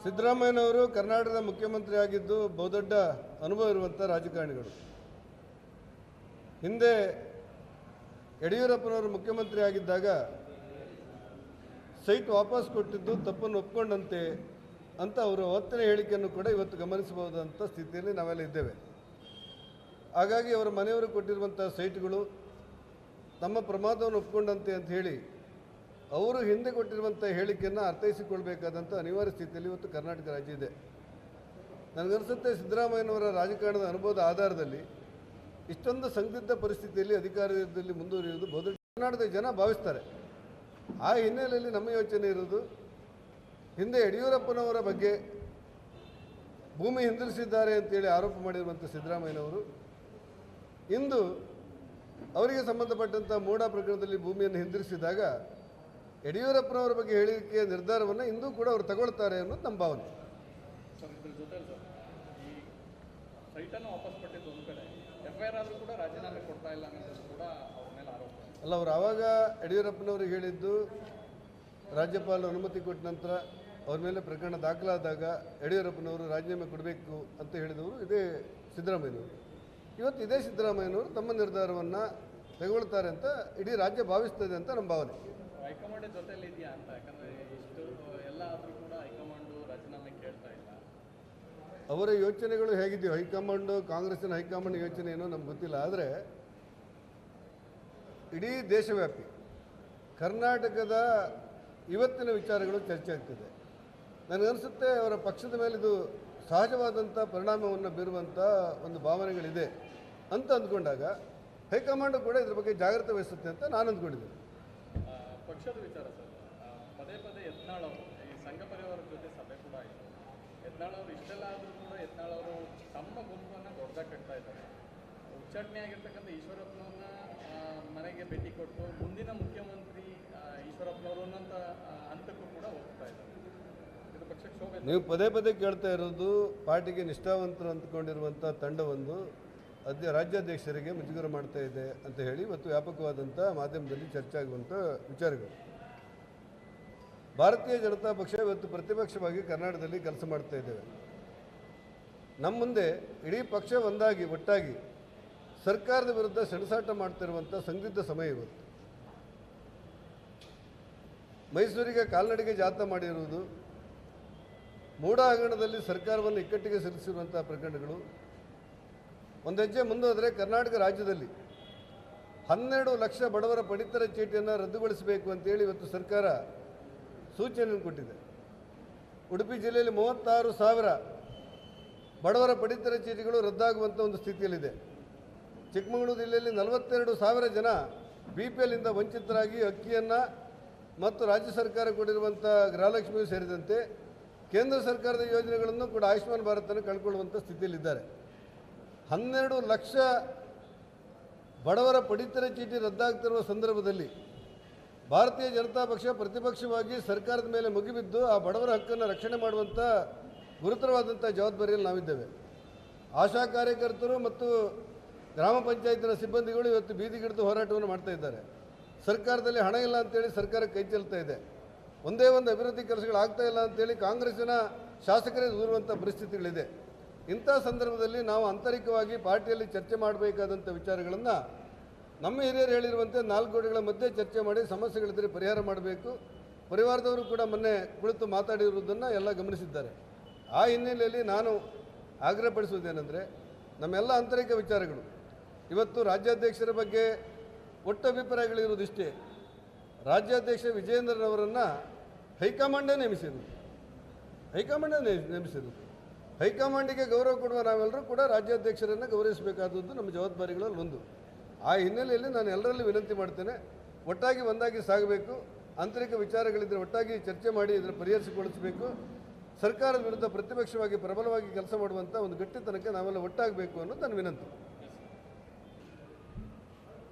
ಸಿದ್ದರಾಮಯ್ಯನವರು ಕರ್ನಾಟಕದ ಮುಖ್ಯಮಂತ್ರಿ ಆಗಿದ್ದು ಬಹುದೊಡ್ಡ ಅನುಭವ ಇರುವಂಥ ರಾಜಕಾರಣಿಗಳು. ಹಿಂದೆ ಯಡಿಯೂರಪ್ಪನವರು ಮುಖ್ಯಮಂತ್ರಿ ಆಗಿದ್ದಾಗ ಸೈಟ್ ವಾಪಸ್ ಕೊಟ್ಟಿದ್ದು ತಪ್ಪನ್ನು ಒಪ್ಪಿಕೊಂಡಂತೆ ಅಂತ ಅವರ ಅವತ್ತಿನ ಹೇಳಿಕೆಯನ್ನು ಕೂಡ ಇವತ್ತು ಗಮನಿಸಬಹುದಂಥ ಸ್ಥಿತಿಯಲ್ಲಿ ನಾವೆಲ್ಲ ಇದ್ದೇವೆ. ಹಾಗಾಗಿ ಅವರ ಮನೆಯವರು ಕೊಟ್ಟಿರುವಂಥ ಸೈಟ್ಗಳು ತಮ್ಮ ಪ್ರಮಾದವನ್ನು ಒಪ್ಪಿಕೊಂಡಂತೆ ಅಂತ ಹೇಳಿ ಅವರು ಹಿಂದೆ ಕೊಟ್ಟಿರುವಂಥ ಹೇಳಿಕೆಯನ್ನು ಅರ್ಥೈಸಿಕೊಳ್ಬೇಕಾದಂಥ ಅನಿವಾರ್ಯ ಸ್ಥಿತಿಯಲ್ಲಿ ಇವತ್ತು ಕರ್ನಾಟಕ ರಾಜ್ಯ ಇದೆ. ನನಗನ್ನಿಸುತ್ತೆ ಸಿದ್ದರಾಮಯ್ಯನವರ ರಾಜಕಾರಣದ ಅನುಭವದ ಆಧಾರದಲ್ಲಿ ಇಷ್ಟೊಂದು ಸಂದಿಗ್ಧ ಪರಿಸ್ಥಿತಿಯಲ್ಲಿ ಅಧಿಕಾರದಲ್ಲಿ ಮುಂದುವರಿಯುವುದು ಬಹುದೊಡ್ಡ ಕರ್ನಾಟಕದ ಜನ ಭಾವಿಸ್ತಾರೆ. ಆ ಹಿನ್ನೆಲೆಯಲ್ಲಿ ನಮ್ಮ ಯೋಚನೆ ಇರೋದು, ಹಿಂದೆ ಯಡಿಯೂರಪ್ಪನವರ ಬಗ್ಗೆ ಭೂಮಿ ಹಿಂದಿರಿಸಿದ್ದಾರೆ ಅಂತೇಳಿ ಆರೋಪ ಮಾಡಿರುವಂಥ ಸಿದ್ದರಾಮಯ್ಯನವರು ಇಂದು ಅವರಿಗೆ ಸಂಬಂಧಪಟ್ಟಂಥ ಮೂಡಾ ಪ್ರಕರಣದಲ್ಲಿ ಭೂಮಿಯನ್ನು ಹಿಂದಿರಿಸಿದಾಗ ಯಡಿಯೂರಪ್ಪನವರ ಬಗ್ಗೆ ಹೇಳಿಕೆಯ ನಿರ್ಧಾರವನ್ನು ಇಂದೂ ಕೂಡ ಅವರು ತಗೊಳ್ತಾರೆ ಅನ್ನೋದು ನಮ್ಮ ಭಾವನೆ. ಅಲ್ಲ, ಅವರು ಆವಾಗ ಯಡಿಯೂರಪ್ಪನವ್ರಿಗೆ ಹೇಳಿದ್ದು ರಾಜ್ಯಪಾಲರು ಅನುಮತಿ ಕೊಟ್ಟ ನಂತರ ಅವ್ರ ಮೇಲೆ ಪ್ರಕರಣ ದಾಖಲಾದಾಗ ಯಡಿಯೂರಪ್ಪನವರು ರಾಜೀನಾಮೆ ಕೊಡಬೇಕು ಅಂತ ಹೇಳಿದವರು ಇದೇ ಸಿದ್ದರಾಮಯ್ಯನವರು. ಇವತ್ತು ಇದೇ ಸಿದ್ದರಾಮಯ್ಯನವರು ತಮ್ಮ ನಿರ್ಧಾರವನ್ನು ತೆಗೊಳ್ತಾರೆ ಅಂತ ಇಡೀ ರಾಜ್ಯ ಭಾವಿಸ್ತದೆ ಅಂತ ನಮ್ಮ ಭಾವನೆ. ಹೈಕಮಾಂಡ್ ಜೊತೆಲಿ ಇದೆಯಾ ಅಂತ, ಯಾಕಂದರೆ ಇಷ್ಟು ಎಲ್ಲ ಆದರೂ ಕೂಡ ಹೈಕಮಾಂಡು ರಾಜೀನಾಮೆ ಕೇಳ್ತಾ ಇಲ್ಲ. ಅವರ ಯೋಚನೆಗಳು ಹೇಗಿದೆಯೋ, ಹೈಕಮಾಂಡು ಕಾಂಗ್ರೆಸ್ಸಿನ ಹೈಕಮಾಂಡ್ ಯೋಚನೆ ಏನೋ ನಮ್ಗೆ ಗೊತ್ತಿಲ್ಲ. ಆದರೆ ಇಡೀ ದೇಶವ್ಯಾಪಿ ಕರ್ನಾಟಕದ ಇವತ್ತಿನ ವಿಚಾರಗಳು ಚರ್ಚೆ ಆಗ್ತಿದೆ. ನನಗನ್ನಿಸುತ್ತೆ ಅವರ ಪಕ್ಷದ ಮೇಲೆ ಇದು ಸಹಜವಾದಂಥ ಪರಿಣಾಮವನ್ನು ಬೀರುವಂಥ ಒಂದು ಭಾವನೆಗಳಿದೆ ಅಂತ ಅಂದ್ಕೊಂಡಾಗ ಹೈಕಮಾಂಡು ಕೂಡ ಇದ್ರ ಬಗ್ಗೆ ಜಾಗ್ರತೆ ವಹಿಸುತ್ತೆ ಅಂತ ನಾನು ಅಂದ್ಕೊಂಡಿದ್ದೀನಿ. ಪಕ್ಷದ ವಿಚಾರ ಸರ್, ಪದೇ ಪದೇ ಯತ್ನಾಳ್ ಅವರು ಈ ಸಂಘ ಪರಿವಾರದ ಜೊತೆ ಸಭೆ ಕೂಡ ಆಯಿತು. ಯತ್ನಾಳ್ ಅವರು ಇಷ್ಟೆಲ್ಲ ಆದರೂ ಕೂಡ ಯತ್ನಾಳ್ ಅವರು ತಮ್ಮ ಗುಂಪನ್ನು ದೊಡ್ಡದಾಗಿ ಕಟ್ತಾ ಇದ್ದಾರೆ. ಉಚ್ಚಾಟನೆ ಆಗಿರ್ತಕ್ಕಂಥ ಈಶ್ವರಪ್ಪನವ್ರನ್ನ ಮನೆಗೆ ಭೇಟಿ ಕೊಟ್ಟು ಮುಂದಿನ ಮುಖ್ಯಮಂತ್ರಿ ಈಶ್ವರಪ್ಪನವರು ಅನ್ನೋಂಥ ಹಂತಕ್ಕೂ ಕೂಡ ಹೋಗ್ತಾ ಇದ್ದಾರೆ. ಇದು ಪಕ್ಷಕ್ಕೆ ಶೋಭೆ. ನೀವು ಪದೇ ಪದೇ ಕೇಳ್ತಾ ಇರೋದು ಪಾರ್ಟಿಗೆ ನಿಷ್ಠಾವಂತರು ಅಂದ್ಕೊಂಡಿರುವಂಥ ತಂಡವೊಂದು ರಾಜ್ಯಾಧ್ಯಕ್ಷರಿಗೆ ಮುಜುಗರ ಮಾಡ್ತಾ ಇದೆ ಅಂತ ಹೇಳಿ ಇವತ್ತು ವ್ಯಾಪಕವಾದಂಥ ಮಾಧ್ಯಮದಲ್ಲಿ ಚರ್ಚೆ ಆಗುವಂಥ ವಿಚಾರಗಳು. ಭಾರತೀಯ ಜನತಾ ಪಕ್ಷ ಇವತ್ತು ಪ್ರತಿಪಕ್ಷವಾಗಿ ಕರ್ನಾಟಕದಲ್ಲಿ ಕೆಲಸ ಮಾಡ್ತಾ ಇದ್ದೇವೆ. ನಮ್ಮ ಮುಂದೆ ಇಡೀ ಪಕ್ಷ ಒಂದಾಗಿ ಒಟ್ಟಾಗಿ ಸರ್ಕಾರದ ವಿರುದ್ಧ ಸೆಣಸಾಟ ಮಾಡ್ತಿರುವಂಥ ಸಂದಿಗ್ಧ ಸಮಯ ಇವತ್ತು. ಮೈಸೂರಿಗೆ ಕಾಲ್ನಡಿಗೆ ಜಾಥಾ ಮಾಡಿರುವುದು, ಮೂಡಾ ಹಗರಣದಲ್ಲಿ ಸರ್ಕಾರವನ್ನು ಇಕ್ಕಟ್ಟಿಗೆ ಸಿಲುಕಿಸಿರುವಂಥ ಪ್ರಕರಣಗಳು, ಒಂದು ಹೆಜ್ಜೆ ಮುಂದೋದರೆ ಕರ್ನಾಟಕ ರಾಜ್ಯದಲ್ಲಿ 12 ಲಕ್ಷ ಬಡವರ ಪಡಿತರ ಚೀಟಿಯನ್ನು ರದ್ದುಗೊಳಿಸಬೇಕು ಅಂತೇಳಿ ಇವತ್ತು ಸರ್ಕಾರ ಸೂಚನೆಯನ್ನು ಕೊಟ್ಟಿದೆ. ಉಡುಪಿ ಜಿಲ್ಲೆಯಲ್ಲಿ 36,000 ಬಡವರ ಪಡಿತರ ಚೀಟಿಗಳು ರದ್ದಾಗುವಂಥ ಒಂದು ಸ್ಥಿತಿಯಲ್ಲಿದೆ. ಚಿಕ್ಕಮಗಳೂರು ಜಿಲ್ಲೆಯಲ್ಲಿ 42,000 ಜನ BPLನಿಂದ ವಂಚಿತರಾಗಿ ಅಕ್ಕಿಯನ್ನು ಮತ್ತು ರಾಜ್ಯ ಸರ್ಕಾರ ಕೊಟ್ಟಿರುವಂಥ ಗೃಹಲಕ್ಷ್ಮಿಯೂ ಸೇರಿದಂತೆ ಕೇಂದ್ರ ಸರ್ಕಾರದ ಯೋಜನೆಗಳನ್ನು ಕೂಡ ಆಯುಷ್ಮಾನ್ ಭಾರತನ್ನು ಕಳ್ಕೊಳ್ಳುವಂಥ ಸ್ಥಿತಿಯಲ್ಲಿದ್ದಾರೆ. 12 ಲಕ್ಷ ಬಡವರ ಪಡಿತರ ಚೀಟಿ ರದ್ದಾಗ್ತಿರುವ ಸಂದರ್ಭದಲ್ಲಿ ಭಾರತೀಯ ಜನತಾ ಪಕ್ಷ ಪ್ರತಿಪಕ್ಷವಾಗಿ ಸರ್ಕಾರದ ಮೇಲೆ ಮುಗಿಬಿದ್ದು ಆ ಬಡವರ ಹಕ್ಕನ್ನು ರಕ್ಷಣೆ ಮಾಡುವಂಥ ಗುರುತರವಾದಂಥ ಜವಾಬ್ದಾರಿಯಲ್ಲಿ ನಾವಿದ್ದೇವೆ. ಆಶಾ ಕಾರ್ಯಕರ್ತರು ಮತ್ತು ಗ್ರಾಮ ಪಂಚಾಯತಿನ ಸಿಬ್ಬಂದಿಗಳು ಇವತ್ತು ಬೀದಿಗಿಡಿದು ಹೋರಾಟವನ್ನು ಮಾಡ್ತಾ ಇದ್ದಾರೆ. ಸರ್ಕಾರದಲ್ಲಿ ಹಣ ಇಲ್ಲ ಅಂತೇಳಿ ಸರ್ಕಾರ ಕೈ ಚೆಲ್ತಾ ಇದೆ. ಒಂದೇ ಒಂದು ಅಭಿವೃದ್ಧಿ ಕೆಲಸಗಳಾಗ್ತಾ ಇಲ್ಲ ಅಂತೇಳಿ ಕಾಂಗ್ರೆಸ್ಸಿನ ಶಾಸಕರೇ ದೂರುವಂಥ ಪರಿಸ್ಥಿತಿಗಳಿದೆ. ಇಂಥ ಸಂದರ್ಭದಲ್ಲಿ ನಾವು ಆಂತರಿಕವಾಗಿ ಪಾರ್ಟಿಯಲ್ಲಿ ಚರ್ಚೆ ಮಾಡಬೇಕಾದಂಥ ವಿಚಾರಗಳನ್ನು ನಮ್ಮ ಹಿರಿಯರು ಹೇಳಿರುವಂತೆ 4 ಗೋಡೆಗಳ ಮಧ್ಯೆ ಚರ್ಚೆ ಮಾಡಿ ಸಮಸ್ಯೆಗಳಿದ್ದರೆ ಪರಿಹಾರ ಮಾಡಬೇಕು. ಪರಿವಾರದವರು ಕೂಡ ಮೊನ್ನೆ ಕುಳಿತು ಮಾತಾಡಿರುವುದನ್ನು ಎಲ್ಲ ಗಮನಿಸಿದ್ದಾರೆ. ಆ ಹಿನ್ನೆಲೆಯಲ್ಲಿ ನಾನು ಆಗ್ರಹಪಡಿಸುವುದೇನೆಂದರೆ, ನಮ್ಮೆಲ್ಲ ಆಂತರಿಕ ವಿಚಾರಗಳು ಇವತ್ತು ರಾಜ್ಯಾಧ್ಯಕ್ಷರ ಬಗ್ಗೆ ಒಟ್ಟು ಅಭಿಪ್ರಾಯಗಳಿರುವುದಿಷ್ಟೇ. ರಾಜ್ಯಾಧ್ಯಕ್ಷ ವಿಜಯೇಂದ್ರನವರನ್ನು ಹೈಕಮಾಂಡೇ ನೇಮಿಸಿರುವುದು. ಹೈಕಮಾಂಡಿಗೆ ಗೌರವ ಕೊಡುವ ನಾವೆಲ್ಲರೂ ಕೂಡ ರಾಜ್ಯಾಧ್ಯಕ್ಷರನ್ನು ಗೌರವಿಸಬೇಕಾದದ್ದು ನಮ್ಮ ಜವಾಬ್ದಾರಿಗಳಲ್ಲಿ ಒಂದು. ಆ ಹಿನ್ನೆಲೆಯಲ್ಲಿ ನಾನು ಎಲ್ಲರಲ್ಲಿ ವಿನಂತಿ ಮಾಡ್ತೇನೆ, ಒಟ್ಟಾಗಿ ಒಂದಾಗಿ ಸಾಗಬೇಕು. ಆಂತರಿಕ ವಿಚಾರಗಳಿದ್ದರೆ ಒಟ್ಟಾಗಿ ಚರ್ಚೆ ಮಾಡಿ ಇದರ ಪರಿಹರಿಸಿಕೊಳ್ಳಿಸಬೇಕು. ಸರ್ಕಾರದ ವಿರುದ್ಧ ಪ್ರತಿಪಕ್ಷವಾಗಿ ಪ್ರಬಲವಾಗಿ ಕೆಲಸ ಮಾಡುವಂಥ ಒಂದು ಗಟ್ಟಿತನಕ್ಕೆ ನಾವೆಲ್ಲ ಒಟ್ಟಾಗಬೇಕು ಅನ್ನೋದು ನನ್ನ ವಿನಂತಿ.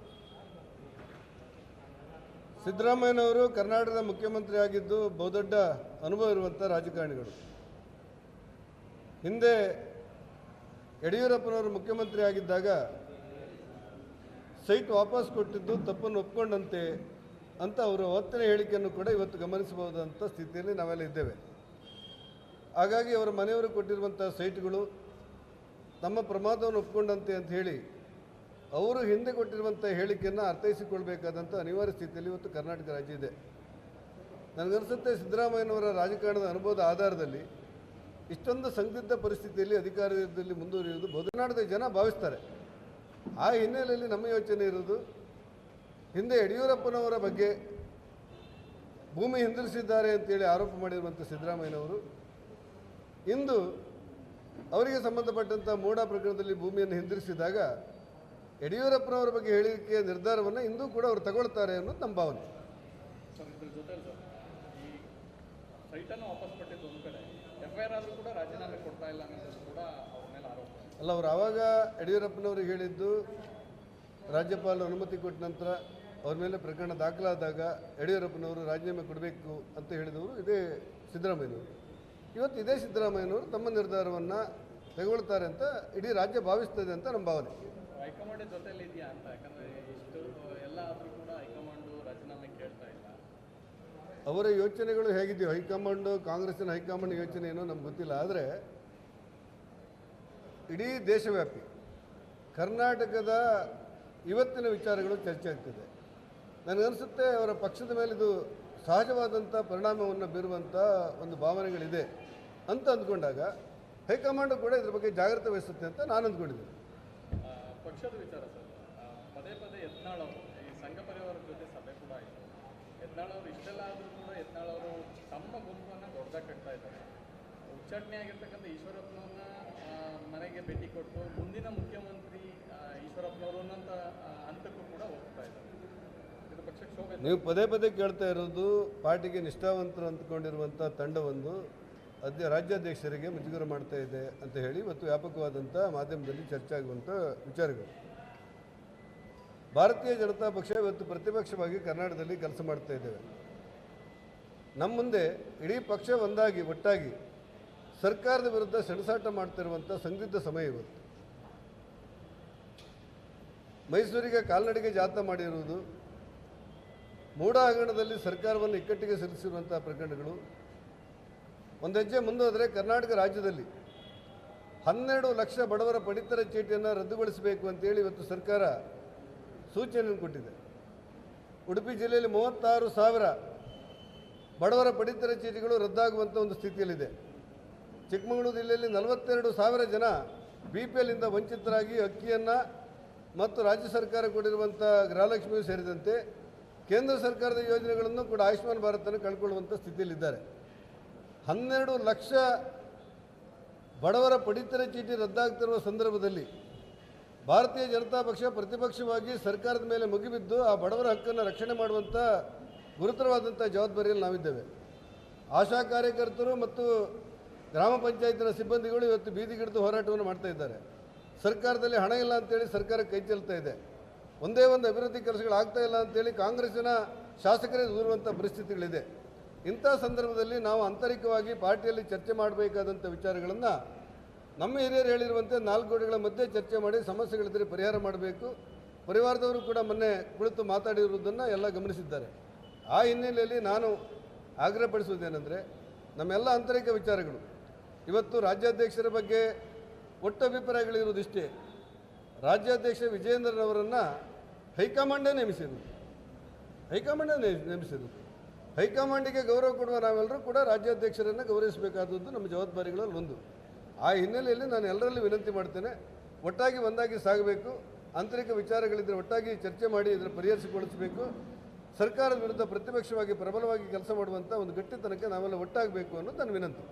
ಸಿದ್ದರಾಮಯ್ಯನವರು ಕರ್ನಾಟಕದ ಮುಖ್ಯಮಂತ್ರಿ ಆಗಿದ್ದು ಬಹುದೊಡ್ಡ ಅನುಭವ ಇರುವಂಥ ರಾಜಕಾರಣಿಗಳು. ಹಿಂದೆ ಯಡಿಯೂರಪ್ಪನವರು ಮುಖ್ಯಮಂತ್ರಿ ಆಗಿದ್ದಾಗ ಸೈಟ್ ವಾಪಸ್ ಕೊಟ್ಟಿದ್ದು ತಪ್ಪನ್ನು ಒಪ್ಪಿಕೊಂಡಂತೆ ಅಂತ ಅವರು ಅವತ್ತಿನ ಹೇಳಿಕೆಯನ್ನು ಕೂಡ ಇವತ್ತು ಗಮನಿಸಬಹುದಂಥ ಸ್ಥಿತಿಯಲ್ಲಿ ನಾವೆಲ್ಲ ಇದ್ದೇವೆ. ಹಾಗಾಗಿ ಅವರ ಮನೆಯವರು ಕೊಟ್ಟಿರುವಂಥ ಸೈಟ್ಗಳು ತಮ್ಮ ಪ್ರಮಾದವನ್ನು ಒಪ್ಪಿಕೊಂಡಂತೆ ಅಂತ ಹೇಳಿ ಅವರು ಹಿಂದೆ ಕೊಟ್ಟಿರುವಂಥ ಹೇಳಿಕೆಯನ್ನು ಅರ್ಥೈಸಿಕೊಳ್ಬೇಕಾದಂಥ ಅನಿವಾರ್ಯ ಸ್ಥಿತಿಯಲ್ಲಿ ಇವತ್ತು ಕರ್ನಾಟಕ ರಾಜ್ಯ ಇದೆ. ನನಗನ್ನಿಸುತ್ತೆ ಸಿದ್ದರಾಮಯ್ಯನವರ ರಾಜಕಾರಣದ ಅನುಭವದ ಆಧಾರದಲ್ಲಿ ಇಷ್ಟೊಂದು ಸಂದಿಗ್ಧ ಪರಿಸ್ಥಿತಿಯಲ್ಲಿ ಅಧಿಕಾರದಲ್ಲಿ ಮುಂದುವರಿಯುವುದು ಬಹುನಾಡದ ಜನ ಭಾವಿಸ್ತಾರೆ. ಆ ಹಿನ್ನೆಲೆಯಲ್ಲಿ ನಮ್ಮ ಯೋಚನೆ ಇರೋದು, ಹಿಂದೆ ಯಡಿಯೂರಪ್ಪನವರ ಬಗ್ಗೆ ಭೂಮಿ ಹಿಂದಿರಿಸಿದ್ದಾರೆ ಅಂತೇಳಿ ಆರೋಪ ಮಾಡಿರುವಂಥ ಸಿದ್ದರಾಮಯ್ಯನವರು ಇಂದು ಅವರಿಗೆ ಸಂಬಂಧಪಟ್ಟಂಥ ಮೋಡಾ ಪ್ರಕರಣದಲ್ಲಿ ಭೂಮಿಯನ್ನು ಹಿಂದಿರಿಸಿದಾಗ ಯಡಿಯೂರಪ್ಪನವರ ಬಗ್ಗೆ ಹೇಳಿಕೆಯ ನಿರ್ಧಾರವನ್ನು ಇಂದೂ ಕೂಡ ಅವರು ತಗೊಳ್ತಾರೆ ಅನ್ನೋದು ನಮ್ಮ ಭಾವನೆ. ಸರ್, ಇದ್ರ ಜೊತೆ ಈ ಸೈಟನ್ನು ವಾಪಸ್ ಕೊಟ್ಟಿದ್ದು ಒಂದು ಕಡೆ, FIR ಆದರೂ ಕೂಡ ರಾಜೀನಾಮೆ ಕೊಡ್ತಾ ಇಲ್ಲ ಅನ್ನೋದು ಕೂಡ ಅವ್ರ ಮೇಲೆ ಆರೋಪ. ಅಲ್ಲ, ಅವರು ಆವಾಗ ಯಡಿಯೂರಪ್ಪನವ್ರಿಗೆ ಹೇಳಿದ್ದು ರಾಜ್ಯಪಾಲರು ಅನುಮತಿ ಕೊಟ್ಟ ನಂತರ ಅವ್ರ ಮೇಲೆ ಪ್ರಕರಣ ದಾಖಲಾದಾಗ ಯಡಿಯೂರಪ್ಪನವರು ರಾಜೀನಾಮೆ ಕೊಡಬೇಕು ಅಂತ ಹೇಳಿದವರು ಇದೇ ಸಿದ್ದರಾಮಯ್ಯನವರು. ಇವತ್ತು ಇದೇ ಸಿದ್ದರಾಮಯ್ಯನವರು ತಮ್ಮ ನಿರ್ಧಾರವನ್ನು ತೆಗೊಳ್ತಾರೆ ಅಂತ ಇಡೀ ರಾಜ್ಯ ಭಾವಿಸ್ತದೆ ಅಂತ ನಮ್ಮ ಭಾವನೆ. ಹೈಕಮಾಂಡ್ ಜೊತೆಯಲ್ಲಿ ಇದೆಯಾ ಅಂತ, ಯಾಕಂದರೆ ಇಷ್ಟು ಎಲ್ಲ ಆದರೂ ಕೂಡ ಹೈಕಮಾಂಡು ರಾಜೀನಾಮೆ ಕೇಳ್ತಾ ಇಲ್ಲ. ಅವರ ಯೋಚನೆಗಳು ಹೇಗಿದೆಯೋ, ಹೈಕಮಾಂಡು, ಕಾಂಗ್ರೆಸ್ಸಿನ ಹೈಕಮಾಂಡ್ ಯೋಚನೆ ಏನೋ ನಮ್ಗೆ ಗೊತ್ತಿಲ್ಲ. ಆದರೆ ಇಡೀ ದೇಶವ್ಯಾಪಿ ಕರ್ನಾಟಕದ ಇವತ್ತಿನ ವಿಚಾರಗಳು ಚರ್ಚೆ ಆಗ್ತಿದೆ. ನನಗನ್ನಿಸುತ್ತೆ ಅವರ ಪಕ್ಷದ ಮೇಲೆ ಇದು ಸಹಜವಾದಂಥ ಪರಿಣಾಮವನ್ನು ಬೀರುವಂಥ ಒಂದು ಭಾವನೆಗಳಿದೆ ಅಂತ ಅಂದ್ಕೊಂಡಾಗ ಹೈಕಮಾಂಡು ಕೂಡ ಇದ್ರ ಬಗ್ಗೆ ಜಾಗ್ರತೆ ವಹಿಸುತ್ತೆ ಅಂತ ನಾನು ಅಂದ್ಕೊಂಡಿದ್ದೀನಿ. ಪಕ್ಷದ ವಿಚಾರ ಸರ್, ಪದೇ ಪದೇ ಯತ್ನಾಳ್ ಅವರು ಈ ಸಂಘ ಪರಿವಾರದ ಜೊತೆ ಸಭೆ ಕೂಡ ಆಯಿತು. ಯತ್ನಾಳ್ ಅವರು ಇಷ್ಟೆಲ್ಲ ಆದರೂ ಕೂಡ ಯತ್ನಾಳ್ ಅವರು ತಮ್ಮ ಗುಂಪನ್ನು ದೊಡ್ಡದಾಗಿ ಕಟ್ತಾ ಇದ್ದಾರೆ. ಉಚ್ಚಾಟನೆ ಆಗಿರ್ತಕ್ಕಂಥ ಈಶ್ವರಪ್ಪನವ್ರನ್ನ ಮನೆಗೆ ಭೇಟಿ ಕೊಟ್ಟು ಮುಂದಿನ ಮುಖ್ಯಮಂತ್ರಿ ಈಶ್ವರಪ್ಪನವರು ಅನ್ನೋಂಥ ಹಂತಕ್ಕೂ ಕೂಡ ಹೋಗ್ತಾ ಇದ್ದಾರೆ. ಇದು ಪಕ್ಷಕ್ಕೆ ಶೋಭೆ. ನೀವು ಪದೇ ಪದೇ ಕೇಳ್ತಾ ಇರೋದು ಪಾರ್ಟಿಗೆ ನಿಷ್ಠಾವಂತರು ಅಂದ್ಕೊಂಡಿರುವಂಥ ತಂಡವೊಂದು ರಾಜ್ಯಾಧ್ಯಕ್ಷರಿಗೆ ಮುಜುಗರ ಮಾಡ್ತಾ ಇದೆ ಅಂತ ಹೇಳಿ ಇವತ್ತು ವ್ಯಾಪಕವಾದಂಥ ಮಾಧ್ಯಮದಲ್ಲಿ ಚರ್ಚೆ ಆಗುವಂಥ ವಿಚಾರಗಳು. ಭಾರತೀಯ ಜನತಾ ಪಕ್ಷ ಇವತ್ತು ಪ್ರತಿಪಕ್ಷವಾಗಿ ಕರ್ನಾಟಕದಲ್ಲಿ ಕೆಲಸ ಮಾಡ್ತಾ ಇದ್ದೇವೆ. ನಮ್ಮ ಮುಂದೆ ಇಡೀ ಪಕ್ಷ ಒಂದಾಗಿ ಒಟ್ಟಾಗಿ ಸರ್ಕಾರದ ವಿರುದ್ಧ ಸೆಣಸಾಟ ಮಾಡ್ತಿರುವಂಥ ಸಂದಿಗ್ಧ ಸಮಯ ಇವತ್ತು. ಮೈಸೂರಿಗೆ ಕಾಲ್ನಡಿಗೆ ಜಾಥಾ ಮಾಡಿರುವುದು, ಮೂಡಾ ಹಗರಣದಲ್ಲಿ ಸರ್ಕಾರವನ್ನು ಇಕ್ಕಟ್ಟಿಗೆ ಸಿಲುಕಿಸಿರುವಂಥ ಪ್ರಕರಣಗಳು, ಒಂದು ಹೆಜ್ಜೆ ಮುಂದೋದರೆ ಕರ್ನಾಟಕ ರಾಜ್ಯದಲ್ಲಿ 12 ಲಕ್ಷ ಬಡವರ ಪಡಿತರ ಚೀಟಿಯನ್ನು ರದ್ದುಗೊಳಿಸಬೇಕು ಅಂತೇಳಿ ಇವತ್ತು ಸರ್ಕಾರ ಸೂಚನೆಯನ್ನು ಕೊಟ್ಟಿದೆ. ಉಡುಪಿ ಜಿಲ್ಲೆಯಲ್ಲಿ 36,000 ಬಡವರ ಪಡಿತರ ಚೀಟಿಗಳು ರದ್ದಾಗುವಂಥ ಒಂದು ಸ್ಥಿತಿಯಲ್ಲಿದೆ. ಚಿಕ್ಕಮಗಳೂರು ಜಿಲ್ಲೆಯಲ್ಲಿ 42,000 ಜನ BPLನಿಂದ ವಂಚಿತರಾಗಿ ಅಕ್ಕಿಯನ್ನು ಮತ್ತು ರಾಜ್ಯ ಸರ್ಕಾರ ಕೊಟ್ಟಿರುವಂಥ ಗೃಹಲಕ್ಷ್ಮಿಯೂ ಸೇರಿದಂತೆ ಕೇಂದ್ರ ಸರ್ಕಾರದ ಯೋಜನೆಗಳನ್ನು ಕೂಡ ಆಯುಷ್ಮಾನ್ ಭಾರತನ್ನು ಕಳ್ಕೊಳ್ಳುವಂಥ ಸ್ಥಿತಿಯಲ್ಲಿದ್ದಾರೆ. 12 ಲಕ್ಷ ಬಡವರ ಪಡಿತರ ಚೀಟಿ ರದ್ದಾಗ್ತಿರುವ ಸಂದರ್ಭದಲ್ಲಿ ಭಾರತೀಯ ಜನತಾ ಪಕ್ಷ ಪ್ರತಿಪಕ್ಷವಾಗಿ ಸರ್ಕಾರದ ಮೇಲೆ ಮುಗಿಬಿದ್ದು ಆ ಬಡವರ ಹಕ್ಕನ್ನು ರಕ್ಷಣೆ ಮಾಡುವಂಥ ಗುರುತರವಾದಂಥ ಜವಾಬ್ದಾರಿಯಲ್ಲಿ ನಾವಿದ್ದೇವೆ. ಆಶಾ ಕಾರ್ಯಕರ್ತರು ಮತ್ತು ಗ್ರಾಮ ಪಂಚಾಯತಿನ ಸಿಬ್ಬಂದಿಗಳು ಇವತ್ತು ಬೀದಿಗಿಡಿದು ಹೋರಾಟವನ್ನು ಮಾಡ್ತಾ ಇದ್ದಾರೆ. ಸರ್ಕಾರದಲ್ಲಿ ಹಣ ಇಲ್ಲ ಅಂತೇಳಿ ಸರ್ಕಾರ ಕೈ ಚೆಲ್ತಾ ಇದೆ. ಒಂದೇ ಒಂದು ಅಭಿವೃದ್ಧಿ ಕೆಲಸಗಳಾಗ್ತಾ ಇಲ್ಲ ಅಂತೇಳಿ ಕಾಂಗ್ರೆಸ್ಸಿನ ಶಾಸಕರೇ ದೂರುವಂಥ ಪರಿಸ್ಥಿತಿಗಳಿದೆ. ಇಂಥ ಸಂದರ್ಭದಲ್ಲಿ ನಾವು ಆಂತರಿಕವಾಗಿ ಪಾರ್ಟಿಯಲ್ಲಿ ಚರ್ಚೆ ಮಾಡಬೇಕಾದಂಥ ವಿಚಾರಗಳನ್ನು ನಮ್ಮ ಹಿರಿಯರು ಹೇಳಿರುವಂತೆ 4 ಗೋಡೆಗಳ ಮಧ್ಯೆ ಚರ್ಚೆ ಮಾಡಿ ಸಮಸ್ಯೆಗಳಿದ್ದರೆ ಪರಿಹಾರ ಮಾಡಬೇಕು. ಪರಿವಾರದವರು ಕೂಡ ಮೊನ್ನೆ ಕುಳಿತು ಮಾತಾಡಿರುವುದನ್ನು ಎಲ್ಲ ಗಮನಿಸಿದ್ದಾರೆ. ಆ ಹಿನ್ನೆಲೆಯಲ್ಲಿ ನಾನು ಆಗ್ರಹಪಡಿಸುವುದೇನೆಂದರೆ, ನಮ್ಮೆಲ್ಲ ಆಂತರಿಕ ವಿಚಾರಗಳು ಇವತ್ತು ರಾಜ್ಯಾಧ್ಯಕ್ಷರ ಬಗ್ಗೆ ಒಟ್ಟು ಅಭಿಪ್ರಾಯಗಳಿರುವುದಿಷ್ಟೇ. ರಾಜ್ಯಾಧ್ಯಕ್ಷ ವಿಜಯೇಂದ್ರನವರನ್ನು ಹೈಕಮಾಂಡೇ ನೇಮಿಸಿರುವುದು. ಹೈಕಮಾಂಡಿಗೆ ಗೌರವ ಕೊಡುವ ನಾವೆಲ್ಲರೂ ಕೂಡ ರಾಜ್ಯಾಧ್ಯಕ್ಷರನ್ನು ಗೌರವಿಸಬೇಕಾದದ್ದು ನಮ್ಮ ಜವಾಬ್ದಾರಿಗಳಲ್ಲಿ ಒಂದು. ಆ ಹಿನ್ನೆಲೆಯಲ್ಲಿ ನಾನು ಎಲ್ಲರಲ್ಲಿ ವಿನಂತಿ ಮಾಡ್ತೇನೆ, ಒಟ್ಟಾಗಿ ಒಂದಾಗಿ ಸಾಗಬೇಕು. ಆಂತರಿಕ ವಿಚಾರಗಳಿದ್ದರೆ ಒಟ್ಟಾಗಿ ಚರ್ಚೆ ಮಾಡಿ ಇದರ ಪರಿಹರಿಸಿಕೊಳ್ಳಿಸಬೇಕು. ಸರ್ಕಾರದ ವಿರುದ್ಧ ಪ್ರತಿಪಕ್ಷವಾಗಿ ಪ್ರಬಲವಾಗಿ ಕೆಲಸ ಮಾಡುವಂಥ ಒಂದು ಗಟ್ಟಿತನಕ್ಕೆ ನಾವೆಲ್ಲ ಒಟ್ಟಾಗಬೇಕು ಅನ್ನೋದು ನನ್ನ ವಿನಂತಿ.